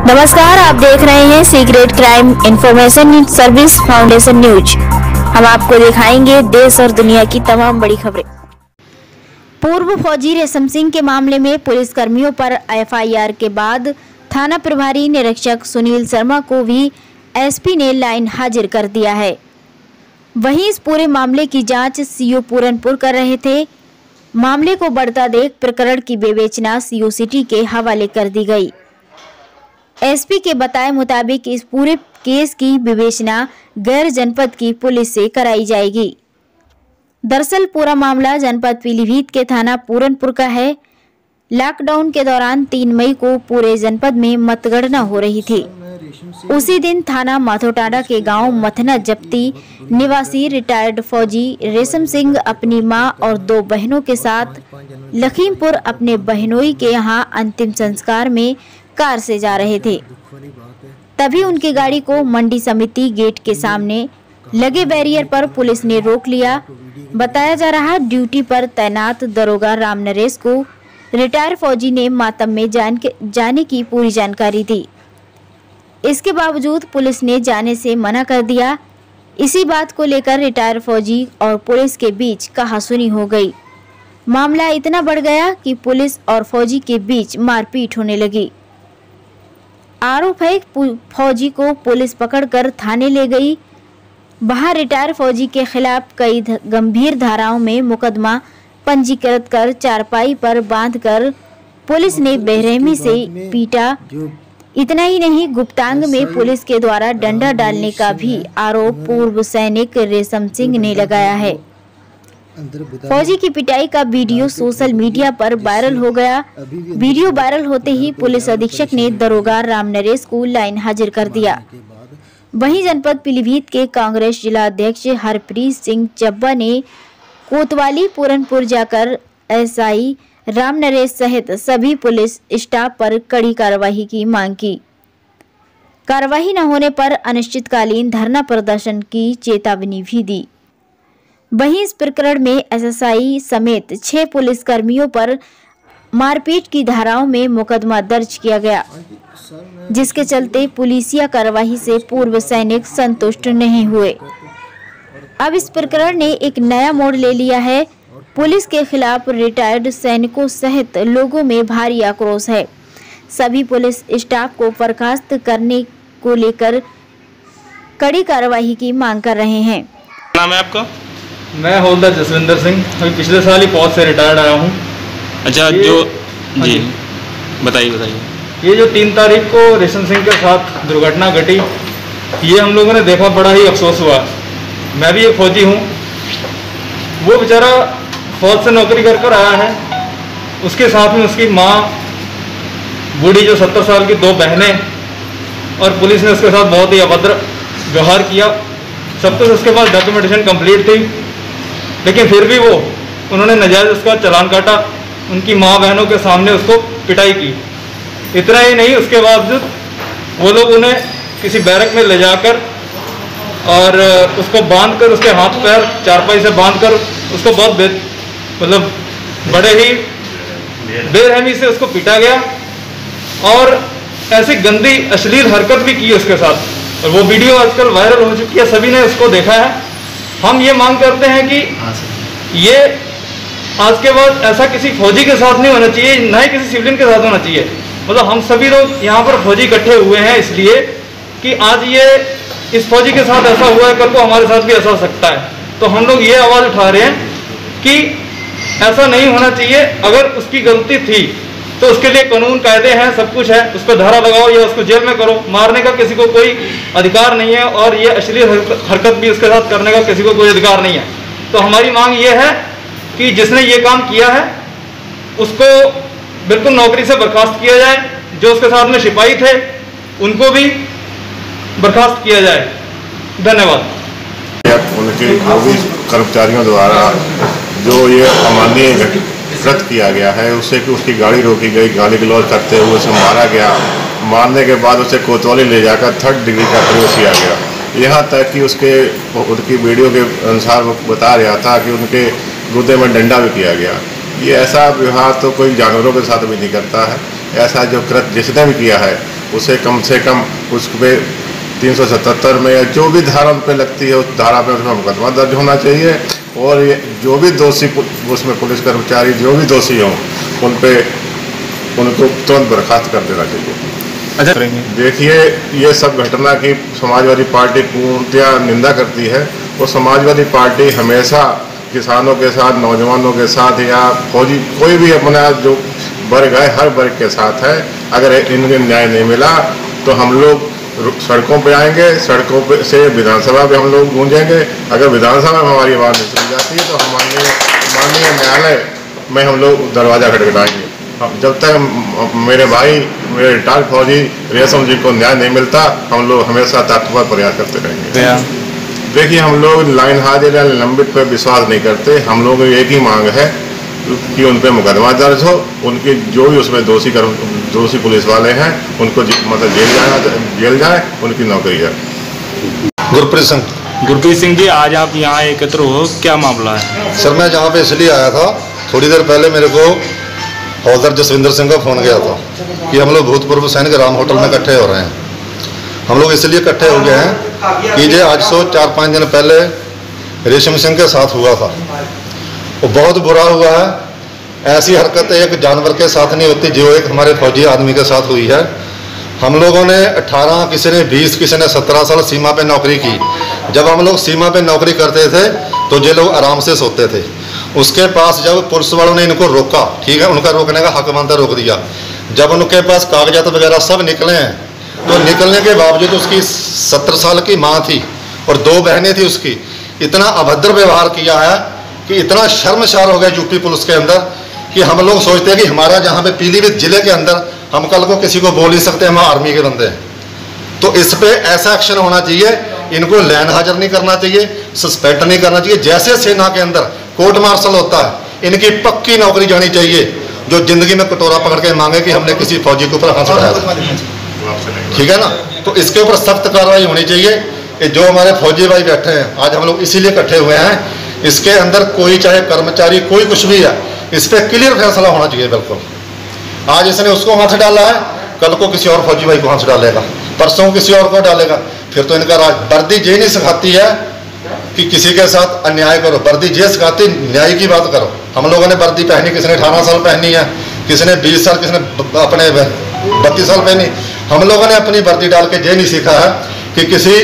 नमस्कार, आप देख रहे हैं secret crime information service foundation news. हम आपको दिखाएंगे देश और दुनिया की तमाम बड़ी खबरें। पूर्व फौजी रेशम सिंह के मामले में पुलिस कर्मियों पर एफआईआर के बाद थाना प्रभारी निरीक्षक सुनील शर्मा को भी एसपी ने लाइन हाजिर कर दिया है। वहीं इस पूरे मामले की जांच सीओ पूरनपुर कर रहे थे। मामले को बढ़ता देख प्रकरण की विवेचना सीओ सिटी के हवाले कर दी गई। एसपी के बताए मुताबिक इस पूरे केस की विवेचना गैर जनपद की पुलिस से कराई जाएगी। दरअसल पूरा मामला जनपद पीलीभीत के थाना पूरनपुर का है। लॉकडाउन के दौरान 3 मई को पूरे जनपद में मतगणना हो रही थी। उसी दिन थाना माथोटांडा के गांव मथना जप्ती निवासी रिटायर्ड फौजी रेशम सिंह अपनी मां और 2 बहनों के साथ लखीमपुर अपने बहनोई के यहां अंतिम संस्कार में कार से जा रहे थे। तभी उनकी गाड़ी को मंडी समिति गेट के सामने लगे बैरियर पर पुलिस ने रोक लिया। बताया जा रहा ड्यूटी पर तैनात दरोगा राम नरेश को रिटायर फौजी ने मातम में जाने की पूरी जानकारी दी। इसके बावजूद पुलिस ने जाने से मना कर दिया। इसी बात को लेकर रिटायर फौजी और पुलिस के बीच कहासुनी हो गई। मामला इतना बढ़ गया कि पुलिस और फौजी के बीच मारपीट होने लगी। आरोप है फौजी को पुलिस पकड़कर थाने ले गई। वहां रिटायर फौजी के खिलाफ कई गंभीर धाराओं में मुकदमा पंजीकृत कर चारपाई पर बांधकर पुलिस ने बेरहमी से पीटा। इतना ही नहीं, गुप्तांग में पुलिस के द्वारा डंडा डालने का भी आरोप पूर्व सैनिक रेशम सिंह ने लगाया है। फौजी की पिटाई का वीडियो सोशल मीडिया पर वायरल हो गया। वीडियो वायरल होते ही पुलिस अधीक्षक ने दरोगा राम नरेश को लाइन हाजिर कर दिया। वहीं जनपद पीलीभीत के कांग्रेस जिला अध्यक्ष हरप्रीत सिंह चब्बा ने कोतवाली पूरनपुर जाकर एसआई राम नरेश सहित सभी पुलिस स्टाफ पर कड़ी कार्रवाई की मांग की। कार्रवाई न होने पर अनिश्चितकालीन धरना प्रदर्शन की चेतावनी भी दी। वहीं इस प्रकरण में एसएसआई समेत 6 पुलिस कर्मियों पर मारपीट की धाराओं में मुकदमा दर्ज किया गया, जिसके चलते पुलिसिया कार्रवाई से पूर्व सैनिक संतुष्ट नहीं हुए। अब इस प्रकरण ने एक नया मोड़ ले लिया है। पुलिस के खिलाफ रिटायर्ड सैनिकों सहित लोगों में भारी आक्रोश है। सभी पुलिस स्टाफ को बर्खास्त करने को लेकर कड़ी कार्रवाई की मांग कर रहे हैं। नाम है आपका? मैं हवलदार जसविंदर सिंह, अभी पिछले साल ही फौज से रिटायर्ड आया हूँ। अच्छा, जी बताइए। ये जो 3 तारीख को रेशम सिंह के साथ दुर्घटना घटी, ये हम लोगों ने देखा, बड़ा ही अफसोस हुआ। मैं भी एक फौजी हूँ। वो बेचारा फौज से नौकरी कर आया है। उसके साथ में उसकी माँ बूढ़ी जो 70 साल की 2 बहनें, और पुलिस ने उसके साथ बहुत ही अभद्र व्यवहार किया। सब कुछ उसके पास डॉक्यूमेंटेशन कंप्लीट थी, लेकिन फिर भी उन्होंने नाजायज़ उसका चालान काटा। उनकी माँ बहनों के सामने उसको पिटाई की। इतना ही नहीं, उसके बाद वो लोग उन्हें किसी बैरक में ले जाकर और उसको बांधकर, उसके हाथ पैर चारपाई से बांधकर उसको बहुत मतलब बड़े ही बेरहमी से उसको पीटा गया, और ऐसी गंदी अश्लील हरकत भी की उसके साथ। और वो वीडियो आजकल वायरल हो चुकी है, सभी ने उसको देखा है। हम ये मांग करते हैं कि ये आज के बाद ऐसा किसी फौजी के साथ नहीं होना चाहिए, ना ही किसी सिविलियन के साथ होना चाहिए। मतलब हम सभी लोग यहाँ पर फौजी इकट्ठे हुए हैं इसलिए कि आज ये इस फौजी के साथ ऐसा हुआ है, कल को हमारे साथ भी ऐसा हो सकता है। तो हम लोग ये आवाज़ उठा रहे हैं कि ऐसा नहीं होना चाहिए। अगर उसकी गलती थी तो उसके लिए कानून कायदे हैं, सब कुछ है। उस पर धारा लगाओ या उसको जेल में करो। मारने का किसी को कोई अधिकार नहीं है, और ये अश्लील हरकत भी उसके साथ करने का किसी को कोई अधिकार नहीं है। तो हमारी मांग ये है कि जिसने ये काम किया है उसको बिल्कुल नौकरी से बर्खास्त किया जाए। जो उसके साथ में सिपाही थे उनको भी बर्खास्त किया जाए। धन्यवाद। उनके कर्मचारियों द्वारा जो ये अमानवीय कृत किया गया है, उससे कि उसकी गाड़ी रोकी गई, गाली गलौज करते हुए उसे मारा गया। मारने के बाद उसे कोतवाली ले जाकर 3rd डिग्री का प्रयोग किया गया। यहाँ तक कि उनकी वीडियो के अनुसार वो बता रहा था कि उनके गुर्दे में डंडा भी किया गया। ये ऐसा व्यवहार तो कोई जानवरों के साथ भी नहीं करता है। ऐसा जो कृत्य जिसने भी किया है उसे कम से कम उस पे 377 में या जो भी धारा पे लगती है उस धारा पे उसमें मुकदमा दर्ज होना चाहिए। और ये जो भी दोषी उसमें पुलिस कर्मचारी जो भी दोषी हों उनको तुरंत बर्खास्त कर देना चाहिए। अच्छा, देखिए, ये सब घटना की समाजवादी पार्टी पूर्णतया निंदा करती है। और समाजवादी पार्टी हमेशा किसानों के साथ, नौजवानों के साथ या फौजी कोई भी अपना जो वर्ग है हर वर्ग के साथ है। अगर इन्हें न्याय नहीं मिला तो हम लोग सड़कों पे आएंगे, सड़कों पे से विधानसभा पे हम लोग गूंजेंगे। अगर विधानसभा में हमारी आवाज़ नहीं सुनी जाती है तो हम माननीय न्यायालय में हम लोग दरवाज़ा खटखटाएंगे। जब तक मेरे भाई, मेरे रिटायर्ड फौजी रेशम जी को न्याय नहीं मिलता हम लोग हमेशा ताकतवर प्रयास करते रहेंगे। देखिए, हम लोग लाइन हाजिर या निलंबित पर विश्वास नहीं करते। हम लोग एक ही मांग है कि उन पर मुकदमा दर्ज हो, उनके जो भी उसमें दोषी पुलिस वाले हैं उनको मतलब जेल जाए, उनकी नौकरी है। गुरप्रीत सिंह जी, आज आप यहाँ एकत्र हो, क्या मामला है? सर, मैं यहाँ पे इसलिए आया था, थोड़ी देर पहले मेरे को हौलदार जसविंदर सिंह का फ़ोन गया था कि हम लोग भूतपूर्व सैनिक राम होटल में इकट्ठे हो रहे हैं। हम लोग इसलिए इकट्ठे हो गए हैं कि जो आज से 4-5 दिन पहले रेशम सिंह के साथ हुआ था वो बहुत बुरा हुआ है। ऐसी हरकत एक जानवर के साथ नहीं होती जो एक हमारे फौजी आदमी के साथ हुई है। हम लोगों ने 18, किसी ने 20, किसी ने 17 साल सीमा पे नौकरी की। जब हम लोग सीमा पे नौकरी करते थे तो ये लोग आराम से सोते थे। उसके पास जब पुलिस वालों ने इनको रोका, ठीक है, उनका रोकने का हक बनता रोक दिया। जब उनके पास कागजात वगैरह सब निकले हैं तो निकलने के बावजूद उसकी 70 साल की माँ थी और 2 बहनें थी उसकी। इतना अभद्र व्यवहार किया है कि इतना शर्मसार हो गया यूपी पुलिस के अंदर कि हम लोग सोचते हैं कि हमारा जहाँ पे पीलीभीत जिले के अंदर हम कल को किसी को बोल नहीं सकते हम आर्मी के बंदे हैं। तो इस पे ऐसा एक्शन होना चाहिए। इनको लाइन हाजिर नहीं करना चाहिए, सस्पेंड नहीं करना चाहिए। जैसे सेना के अंदर कोर्ट मार्शल होता है, इनकी पक्की नौकरी जानी चाहिए। जो जिंदगी में कटोरा पकड़ के मांगे कि हमने किसी फौजी के ऊपर हाथ उठाया, ठीक है ना, तो इसके ऊपर सख्त कार्रवाई होनी चाहिए। कि जो हमारे फौजी भाई बैठे हैं आज हम लोग इसीलिए इकट्ठे हुए हैं, इसके अंदर कोई चाहे कर्मचारी कोई कुछ भी है, इस पर क्लियर फैसला होना चाहिए बिल्कुल। आज इसने उसको हाथ डाला है, कल को किसी और फौजी भाई को हाथ डालेगा, परसों किसी और को डालेगा। फिर तो इनका राज। वर्दी ये नहीं सिखाती है कि किसी के साथ अन्याय करो, वर्दी ये सिखाती न्याय की बात करो। हम लोगों ने वर्दी पहनी, किसी ने 18 साल पहनी है, किसी ने 20 साल, किसी ने अपने 32 साल पहनी। हम लोगों ने अपनी वर्दी डाल के ये नहीं सीखा है कि किसी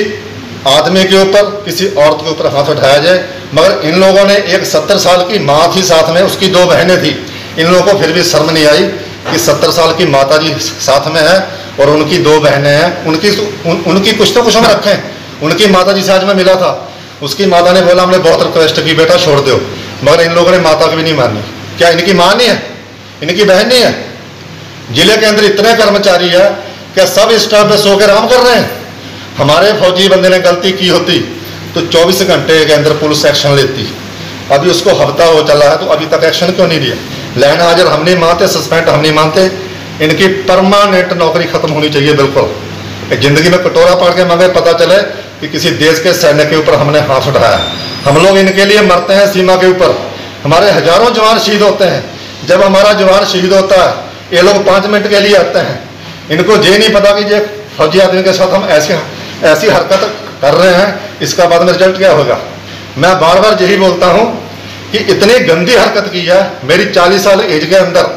आदमी के ऊपर, किसी औरत के ऊपर हाथ उठाया जाए। मगर इन लोगों ने एक 70 साल की माँ थी साथ में, उसकी 2 बहनें थी। इन लोगों को फिर भी शर्म नहीं आई कि 70 साल की माता जी साथ में है और उनकी 2 बहनें हैं। उनकी कुछ तो कुछ हम रखें। उनकी माता जी से आज मैं मिला था, उसकी माता ने बोला हमने बहुत रिक्वेस्ट की बेटा छोड़ दो, मगर इन लोगों ने माता की भी नहीं मानी। क्या इनकी माँ नहीं है, इनकी बहन नहीं है? जिले के अंदर इतने कर्मचारी है क्या सब स्टाफ पे सो के आराम कर रहे हैं? हमारे फौजी बंदे ने गलती की होती तो 24 घंटे के अंदर पुलिस एक्शन लेती। अभी उसको हफ्ता हो चला है तो अभी तक एक्शन क्यों नहीं लिया? लाइन हाजिर हम नहीं मानते, सस्पेंड हम नहीं मानते। इनकी परमानेंट नौकरी खत्म होनी चाहिए बिल्कुल। जिंदगी में कटोरा पड़ के मगर पता चले कि किसी देश के सैनिक के ऊपर हमने हाथ उठाया। हम लोग इनके लिए मरते हैं सीमा के ऊपर, हमारे हजारों जवान शहीद होते हैं। जब हमारा जवान शहीद होता है ये लोग 5 मिनट के लिए आते हैं। इनको ये नहीं पता कि ये फौजी आदमी के साथ हम ऐसी हरकत कर रहे हैं, इसका बाद में रिजल्ट क्या होगा। मैं बार बार यही बोलता हूँ कि इतनी गंदी हरकत की है मेरी 40 साल एज के अंदर,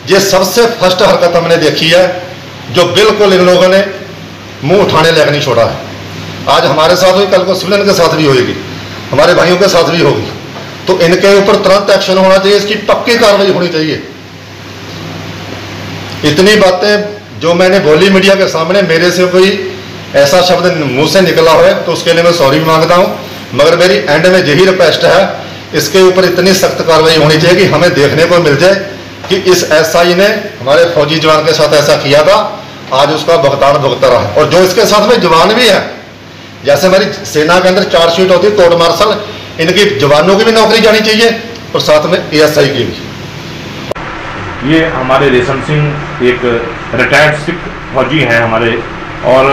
ये सबसे फर्स्ट हरकत हमने देखी है जो बिल्कुल इन लोगों ने मुंह उठाने लायक नहीं छोड़ा है। आज हमारे साथ हुई, कल को सिविलियन के साथ भी होगी, हमारे भाइयों के साथ भी होगी। तो इनके ऊपर तुरंत एक्शन होना चाहिए, इसकी पक्की कार्रवाई होनी चाहिए। इतनी बातें जो मैंने बोली मीडिया के सामने, मेरे से कोई ऐसा शब्द मुंह से निकला हो तो उसके लिए मैं सॉरी भी मांगता हूँ। मगर मेरी एंड में यही रिक्वेस्ट है, इसके ऊपर इतनी सख्त कार्रवाई होनी चाहिए कि हमें देखने को मिल जाए कि इस एसआई ने हमारे फौजी जवान के साथ ऐसा किया था, आज उसका भुगतान भुगता रहा है। और जो इसके साथ में जवान भी है, जैसे हमारी सेना के अंदर चार्जशीट होती है कोर्ट मार्शल, इनकी जवानों की भी नौकरी जानी चाहिए और साथ में एएसआई की भी। ये हमारे रेशम सिंह एक रिटायर्ड सिख फौजी हैं हमारे, और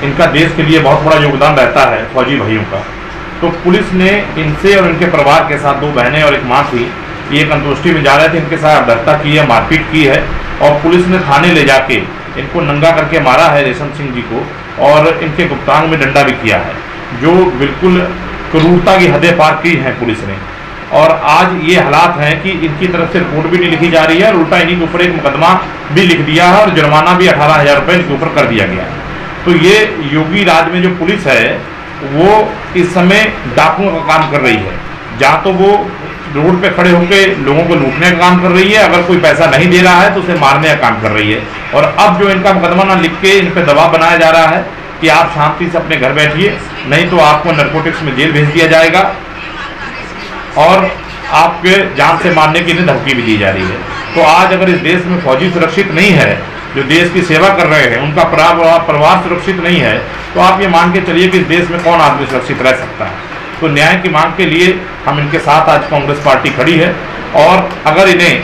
इनका देश के लिए बहुत बड़ा योगदान रहता है फौजी भाइयों का। तो पुलिस ने इनसे और इनके परिवार के साथ 2 बहनें और एक माँ थी, ये संतुष्टि में जा रहे थे, इनके साथ अभद्रता की है, मारपीट की है और पुलिस ने थाने ले जाके इनको नंगा करके मारा है रेशम सिंह जी को, और इनके गुप्तांग में डंडा भी किया है, जो बिल्कुल क्रूरता की हदें पार की हैं पुलिस ने। और आज ये हालात हैं कि इनकी तरफ से रिपोर्ट भी नहीं लिखी जा रही है और उल्टा इन्हीं के ऊपर एक मुकदमा भी लिख दिया है और जुर्माना भी 18,000 रुपये इनके ऊपर कर दिया गया है। तो ये योगी राज में जो पुलिस है वो इस समय डाकुओं का काम कर रही है, जहाँ तो वो रोड पे खड़े होकर लोगों को लूटने का काम कर रही है, अगर कोई पैसा नहीं दे रहा है तो उसे मारने का काम कर रही है। और अब जो इनका मुकदमा ना लिख के इन पर दबाव बनाया जा रहा है कि आप शांति से अपने घर बैठिए, नहीं तो आपको नारकोटिक्स में जेल भेज दिया जाएगा और आपके जान से मारने की इन्हें धमकी भी दी जा रही है। तो आज अगर इस देश में फौजी सुरक्षित नहीं है, जो देश की सेवा कर रहे हैं, उनका परिवार सुरक्षित नहीं है, तो आप ये मान के चलिए कि इस देश में कौन आदमी सुरक्षित रह सकता है। तो न्याय की मांग के लिए हम इनके साथ आज कांग्रेस पार्टी खड़ी है और अगर इन्हें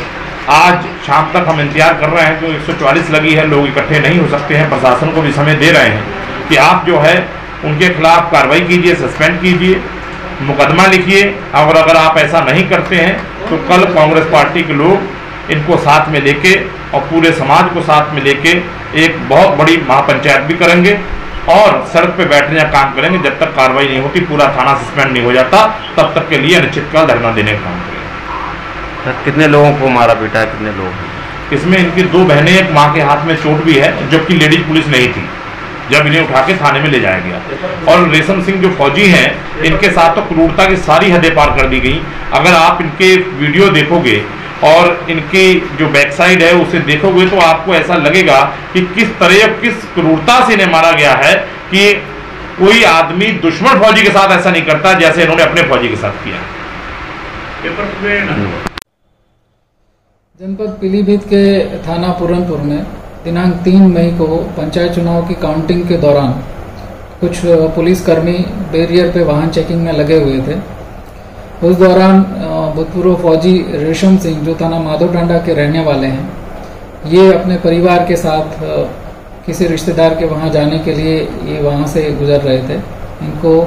आज शाम तक हम इंतजार कर रहे हैं, जो 144 लगी है, लोग इकट्ठे नहीं हो सकते हैं, प्रशासन को भी समय दे रहे हैं कि आप जो है उनके खिलाफ कार्रवाई कीजिए, सस्पेंड कीजिए, मुकदमा लिखिए। और अगर आप ऐसा नहीं करते हैं तो कल कांग्रेस पार्टी के लोग इनको साथ में लेके और पूरे समाज को साथ में लेके एक बहुत बड़ी महापंचायत भी करेंगे और सड़क पे बैठने का काम करेंगे। जब तक कार्रवाई नहीं होती, पूरा थाना सस्पेंड नहीं हो जाता, तब तक के लिए अनिश्चितकाल धरना देने का काम करेंगे। सर, कितने लोगों को मारा पीटा है, कितने लोग? इसमें इनकी 2 बहनें, एक माँ के हाथ में चोट भी है, जबकि लेडीज पुलिस नहीं थी जब इन्हें उठा के थाने में ले जाया गया। और रेशम सिंह जो फौजी हैं, इनके साथ तो क्रूरता की सारी हदें पार कर दी गई। अगर आप इनके वीडियो देखोगे और इनकी जो बैक साइड है उसे देखोगे तो आपको ऐसा लगेगा कि किस तरह, किस क्रूरता से इन्हें मारा गया है कि कोई आदमी दुश्मन फौजी के साथ ऐसा नहीं करता जैसे इन्होंने अपने फौजी के साथ किया। जनपद पीलीभीत के थाना पूरनपुर में दिनांक 3 मई को पंचायत चुनाव की काउंटिंग के दौरान कुछ पुलिसकर्मी बैरियर पे वाहन चेकिंग में लगे हुए थे। उस दौरान भूतपूर्व फौजी रेशम सिंह, जो थाना माधोटांडा के रहने वाले हैं, ये अपने परिवार के साथ किसी रिश्तेदार के वहां जाने के लिए ये वहां से गुजर रहे थे। इनको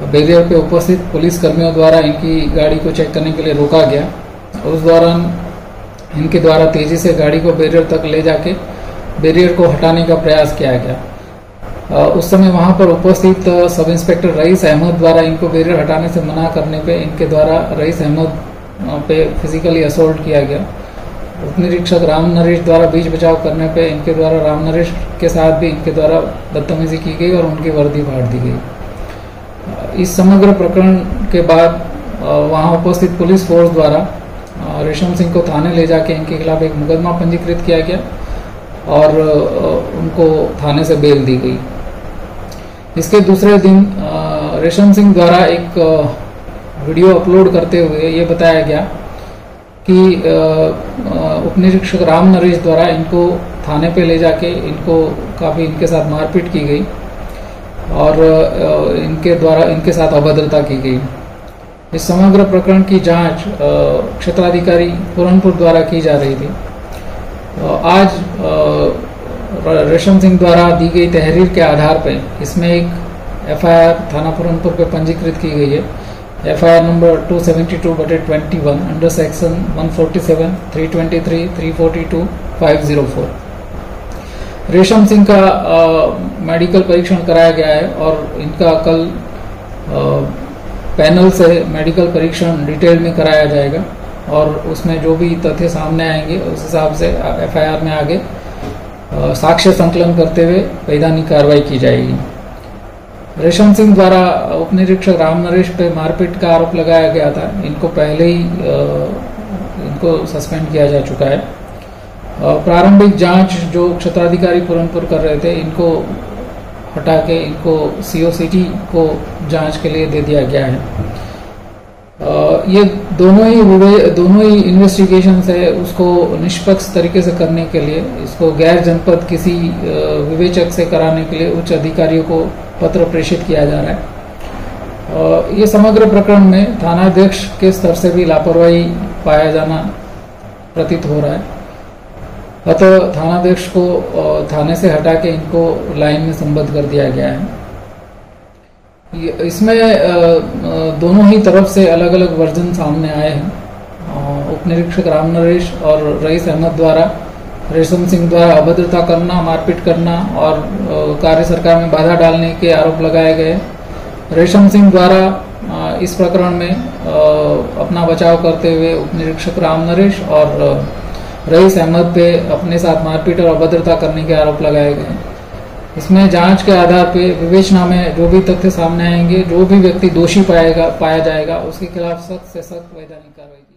बैरियर पे उपस्थित पुलिसकर्मियों द्वारा इनकी गाड़ी को चेक करने के लिए रोका गया। उस दौरान इनके द्वारा तेजी से गाड़ी को बैरियर तक ले जाके बैरियर को हटाने का प्रयास किया गया। उस समय वहां पर उपस्थित सब इंस्पेक्टर रईस अहमद द्वारा इनको बैरियर हटाने से मना करने पे इनके द्वारा रईस अहमद पे फिजिकली असोल्ट किया गया। उप निरीक्षक राम नरेश द्वारा बीच बचाव करने पे इनके द्वारा राम नरेश के साथ भी इनके द्वारा बदतमीजी की गई और उनकी वर्दी फाड़ दी गई। इस समग्र प्रकरण के बाद वहां उपस्थित पुलिस फोर्स द्वारा रेशम सिंह को थाने ले जाके इनके खिलाफ एक मुकदमा पंजीकृत किया गया और उनको थाने से बेल दी गई। इसके दूसरे दिन रेशम सिंह द्वारा एक वीडियो अपलोड करते हुए ये बताया गया कि उप निरीक्षक राम नरेश द्वारा इनको थाने पे ले जाके इनको काफ़ी इनके साथ मारपीट की गई और इनके द्वारा इनके साथ अभद्रता की गई। इस समग्र प्रकरण की जांच क्षेत्राधिकारी पूरनपुर द्वारा की जा रही थी। आज रेशम सिंह द्वारा दी गई तहरीर के आधार पर इसमें एक एफआईआर थाना पूरनपुर पे पंजीकृत की गई है। FIR number 272/21 under section 147, 323, 342, 504। रेशम सिंह का मेडिकल परीक्षण कराया गया है और इनका कल पैनल से मेडिकल परीक्षण डिटेल में कराया जाएगा और उसमें जो भी तथ्य सामने आएंगे उस हिसाब से एफआईआर में आगे साक्ष्य संकलन करते हुए वैधानिक कार्रवाई की जाएगी। रेशम सिंह द्वारा उप निरीक्षक राम नरेश पे मारपीट का आरोप लगाया गया था। इनको पहले ही इनको सस्पेंड किया जा चुका है। प्रारंभिक जांच जो क्षेत्राधिकारी पूरनपुर कर रहे थे, इनको हटा के इनको सीओसीटी को जांच के लिए दे दिया गया है। ये दोनों ही इन्वेस्टिगेशन है उसको निष्पक्ष तरीके से करने के लिए, इसको गैर जनपद किसी विवेचक से कराने के लिए उच्च अधिकारियों को पत्र प्रेषित किया जा रहा है। ये समग्र प्रकरण में थानाध्यक्ष के स्तर से भी लापरवाही पाया जाना प्रतीत हो रहा है। अतः थानाध्यक्ष को थाने से हटा के इनको लाइन में संबद्ध कर दिया गया है। इसमें दोनों ही तरफ से अलग अलग वर्जन सामने आए हैं उप निरीक्षक राम नरेश और रईस अहमद द्वारा रेशम सिंह द्वारा अभद्रता करना, मारपीट करना और कार्य सरकार में बाधा डालने के आरोप लगाए गए। रेशम सिंह द्वारा इस प्रकरण में अपना बचाव करते हुए उप निरीक्षक राम नरेश और रईस अहमद पे अपने साथ मारपीट और अभद्रता करने के आरोप लगाए गए। इसमें जांच के आधार पे विवेचना में जो भी तथ्य सामने आएंगे, जो भी व्यक्ति दोषी पाया जाएगा उसके खिलाफ सख्त से सख्त वैधानिक कार्रवाई